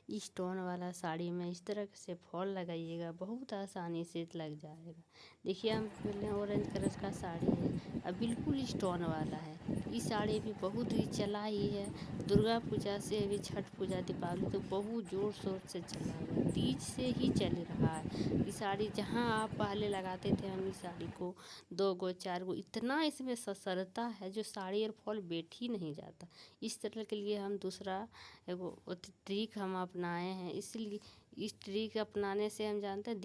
Stone वाला साड़ी में इस तरह से फॉल लगाइएगा, बहुत आसानी से लग जाएगा। देखिए हम पहले ऑरेंज कलर का साड़ी है, अब बिल्कुल स्टोन वाला है। इस साड़ी भी बहुत ही चला ही है, दुर्गा पूजा से अभी छठ पूजा दीपावली तो बहुत ज़ोर शोर से चला हुआ, तीज से ही चल रहा है। ये साड़ी जहाँ आप पहले लगाते थे हम इस साड़ी को 2 गो 4 गो, इतना इसमें ससरता है जो साड़ी और फॉल बैठ ही नहीं जाता। इस तरह के लिए हम दूसरा एगो ट्रिक हम अपनाए हैं, इसलिए इस ट्रिक अपनाने से हम जानते हैं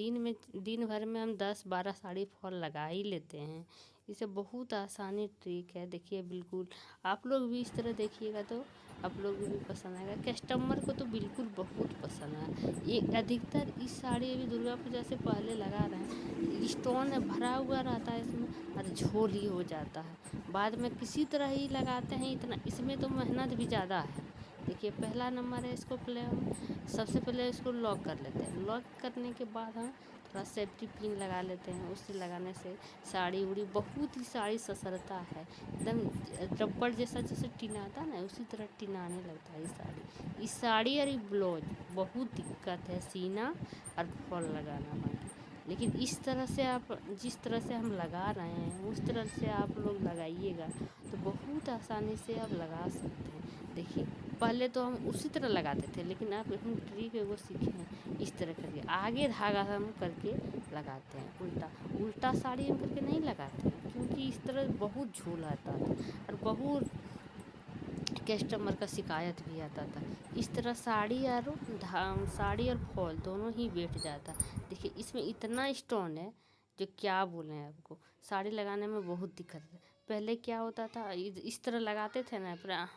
दिन भर में हम 10-12 साड़ी फॉल लगा ही लेते हैं। इसे बहुत आसानी ट्रिक है। देखिए बिल्कुल आप लोग भी इस तरह देखिएगा तो आप लोग भी पसंद आएगा। कस्टमर को तो बिल्कुल बहुत पसंद है। ये अधिकतर इस साड़ी अभी दुर्गा पूजा से पहले लगा रहे हैं, स्टोन भरा हुआ रहता है इसमें और झोल ही हो जाता है। बाद में किसी तरह ही लगाते हैं, इतना इसमें तो मेहनत भी ज़्यादा है। देखिए पहला नंबर है, इसको पहले हम सबसे पहले इसको लॉक कर लेते हैं। लॉक करने के बाद हम थोड़ा सेफ्टी पिन लगा लेते हैं, उससे लगाने से साड़ी उड़ी बहुत ही साड़ी ससरता है, एकदम रबड़ जैसा जैसे टिनाता ना उसी तरह टिनाने लगता है इस साड़ी और ये ब्लाउज बहुत दिक्कत है सीना और फॉल लगाना में। लेकिन इस तरह से आप जिस तरह से हम लगा रहे हैं उस तरह से आप लोग लगाइएगा तो बहुत आसानी से आप लगा सकते हैं। देखिए पहले तो हम उसी तरह लगाते थे, लेकिन अब हम ट्रिक एगो सीखे हैं, इस तरह करके आगे धागा हम करके लगाते हैं, उल्टा उल्टा साड़ी हम करके नहीं लगाते हैं, क्योंकि इस तरह बहुत झोल आता था और बहुत कस्टमर का शिकायत भी आता था। इस तरह साड़ी और फॉल दोनों ही बैठ जाता। देखिए इसमें इतना स्टोन है जो क्या बोलें आपको, साड़ी लगाने में बहुत दिक्कत है। पहले क्या होता था, इस तरह लगाते थे ना, पूरा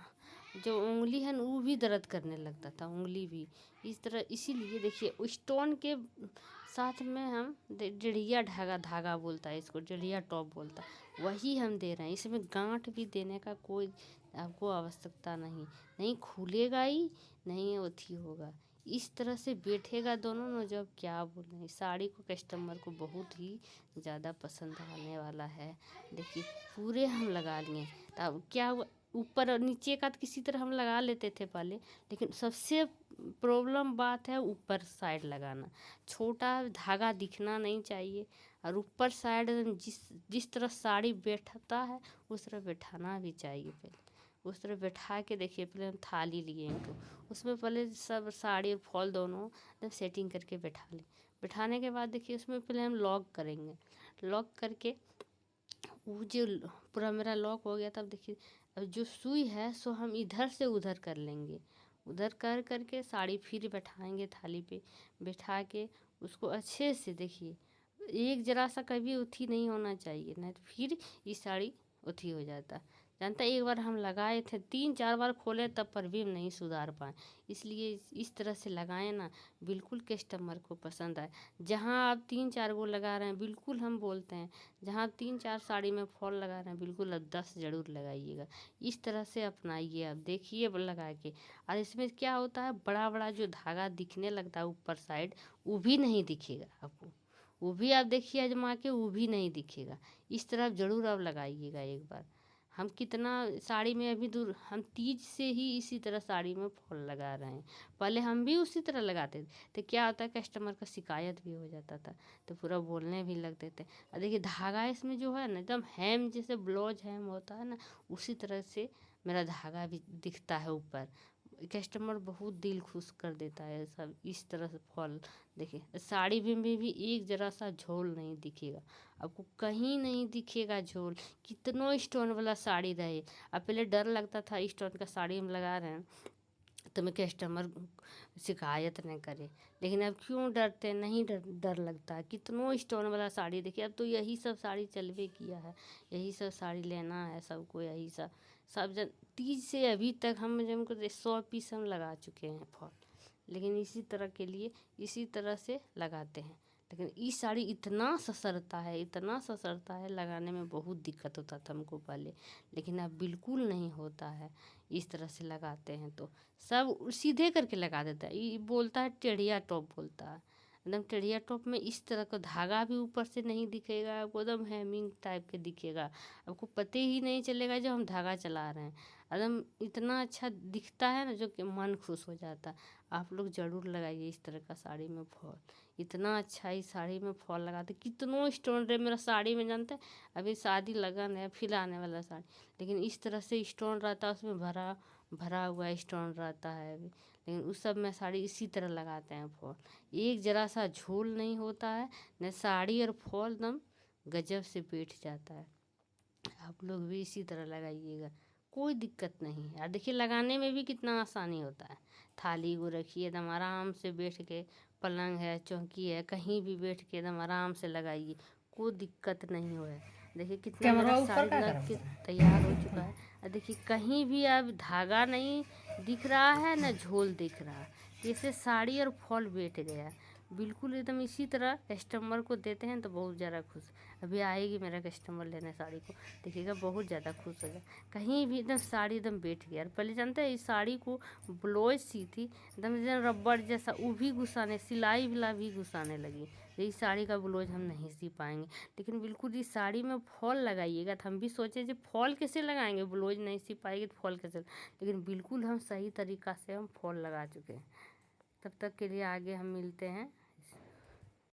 जो उंगली है ना वो भी दर्द करने लगता था, उंगली भी इस तरह। इसीलिए देखिए स्टोन के साथ में हम डेढ़िया धागा बोलता है इसको, डेढ़िया टॉप बोलता है, वही हम दे रहे हैं। इसमें गांठ भी देने का कोई आपको आवश्यकता नहीं खुलेगा ही नहीं, अथी होगा, इस तरह से बैठेगा दोनों न। जब क्या बोलें, साड़ी को कस्टमर को बहुत ही ज़्यादा पसंद आने वाला है। देखिए पूरे हम लगा लिए, तब क्या हुआ, ऊपर और नीचे का तो किसी तरह हम लगा लेते थे पहले, लेकिन सबसे प्रॉब्लम बात है ऊपर साइड लगाना। छोटा धागा दिखना नहीं चाहिए और ऊपर साइड जिस तरह साड़ी बैठता है उस तरह बैठाना भी चाहिए। पहले उस तरह बैठा के देखिए, पहले हम थाली लिए तो उसमें पहले सब साड़ी और फॉल दोनों एकदम सेटिंग करके बैठा लें। बैठाने के बाद देखिए उसमें पहले हम लॉक करेंगे, लॉक करके वो जो पूरा मेरा लॉक हो गया, तब देखिए अब जो सुई है सो हम इधर से उधर कर लेंगे, उधर कर करके साड़ी फिर बैठाएंगे थाली पे, बैठा के उसको अच्छे से देखिए एक जरा सा कभी उथी नहीं होना चाहिए, नहीं तो फिर ये साड़ी उथी हो जाता। जानता एक बार हम लगाए थे 3-4 बार खोले तब पर भी हम नहीं सुधार पाए। इसलिए इस तरह से लगाएं ना, बिल्कुल कस्टमर को पसंद आए। जहाँ आप 3-4 गो लगा रहे हैं बिल्कुल हम बोलते हैं, जहाँ 3-4 साड़ी में फॉल लगा रहे हैं बिल्कुल अब 10 ज़रूर लगाइएगा। इस तरह से अपनाइए, आप देखिए लगा के। और इसमें क्या होता है, बड़ा बड़ा जो धागा दिखने लगता है ऊपर साइड वो भी नहीं दिखेगा आपको, वो भी आप देखिए आजमा के, वो भी नहीं दिखेगा। इस तरह ज़रूर आप लगाइएगा एक बार। हम कितना साड़ी में अभी दूर हम तीज से ही इसी तरह साड़ी में फॉल लगा रहे हैं, पहले हम भी उसी तरह लगाते थे। तो क्या होता है कस्टमर का शिकायत भी हो जाता था, तो पूरा बोलने भी लगते थे। और देखिए धागा इसमें जो है ना एकदम हैम जैसे ब्लाउज हैम होता है ना, उसी तरह से मेरा धागा भी दिखता है ऊपर। कस्टमर बहुत दिल खुश कर देता है सब इस तरह से फॉल। देखिए साड़ी में भी एक जरा सा झोल नहीं दिखेगा आपको, कहीं नहीं दिखेगा झोल, कितनों स्टोन वाला साड़ी रहे। अब पहले डर लगता था स्टोन का साड़ी हम लगा रहे हैं तो मैं कस्टमर शिकायत नहीं करे, लेकिन अब क्यों डरते, नहीं डर लगता है। कितनों स्टोन वाला साड़ी देखिए, अब तो यही सब साड़ी चलवे किया है, यही सब साड़ी लेना है सबको, यही सब जन तीज से अभी तक हम जमको 100 पीस हम लगा चुके हैं फॉल। लेकिन इसी तरह के लिए इसी तरह से लगाते हैं। लेकिन ये साड़ी इतना ससरता है, इतना ससरता है, लगाने में बहुत दिक्कत होता था हमको पहले, लेकिन अब बिल्कुल नहीं होता है। इस तरह से लगाते हैं तो सब सीधे करके लगा देता है। ये बोलता है टेढ़िया टॉप बोलता है, एकदम टेढ़िया टॉप में इस तरह का धागा भी ऊपर से नहीं दिखेगा आपको, एकदम हैमिंग टाइप के दिखेगा, आपको पता ही नहीं चलेगा जब हम धागा चला रहे हैं। एकदम इतना अच्छा दिखता है ना जो कि मन खुश हो जाता है। आप लोग ज़रूर लगाइए इस तरह का साड़ी में फॉल। इतना अच्छा इस साड़ी में फॉल लगाते, कितनों स्टोन रहे मेरा साड़ी में, जानते हैं अभी शादी लगन है फिर आने वाला साड़ी, लेकिन इस तरह से स्टोन रहता है उसमें, भरा भरा हुआ स्टोन रहता है अभी, लेकिन उस सब में साड़ी इसी तरह लगाते हैं फॉल। एक ज़रा सा झोल नहीं होता है न, साड़ी और फॉल एकदम गजब से बैठ जाता है। आप लोग भी इसी तरह लगाइएगा, कोई दिक्कत नहीं है। और देखिए लगाने में भी कितना आसानी होता है। थाली को रखिए एकदम आराम से बैठ के, पलंग है चौकी है कहीं भी बैठ के एकदम आराम से लगाइए, कोई दिक्कत नहीं हो है। देखिए कितना मेरा साड़ी लग के तैयार हो चुका है। और देखिए कहीं भी अब धागा नहीं दिख रहा है ना झोल दिख रहा है, जैसे साड़ी और फॉल बैठ गया बिल्कुल एकदम। इसी तरह कस्टमर को देते हैं तो बहुत ज़्यादा खुश, अभी आएगी मेरा कस्टमर लेने साड़ी को, देखिएगा बहुत ज़्यादा खुश हो जाए। कहीं भी एकदम साड़ी एकदम बैठ गया। और पहले जानते हैं इस साड़ी को ब्लाउज सी थी एकदम रबड़ जैसा, वो भी घुसाने, सिलाई वाला भी घुसाने लगी। इस साड़ी का ब्लाउज हम नहीं सी पाएंगे, लेकिन बिल्कुल इस साड़ी में फॉल लगाइएगा। तो हम भी सोचे कि फॉल कैसे लगाएंगे, ब्लाउज नहीं सी पाएगी तो फॉल कैसे, लेकिन बिल्कुल हम सही तरीक़ा से हम फॉल लगा चुके हैं। तब तक के लिए आगे हम मिलते हैं।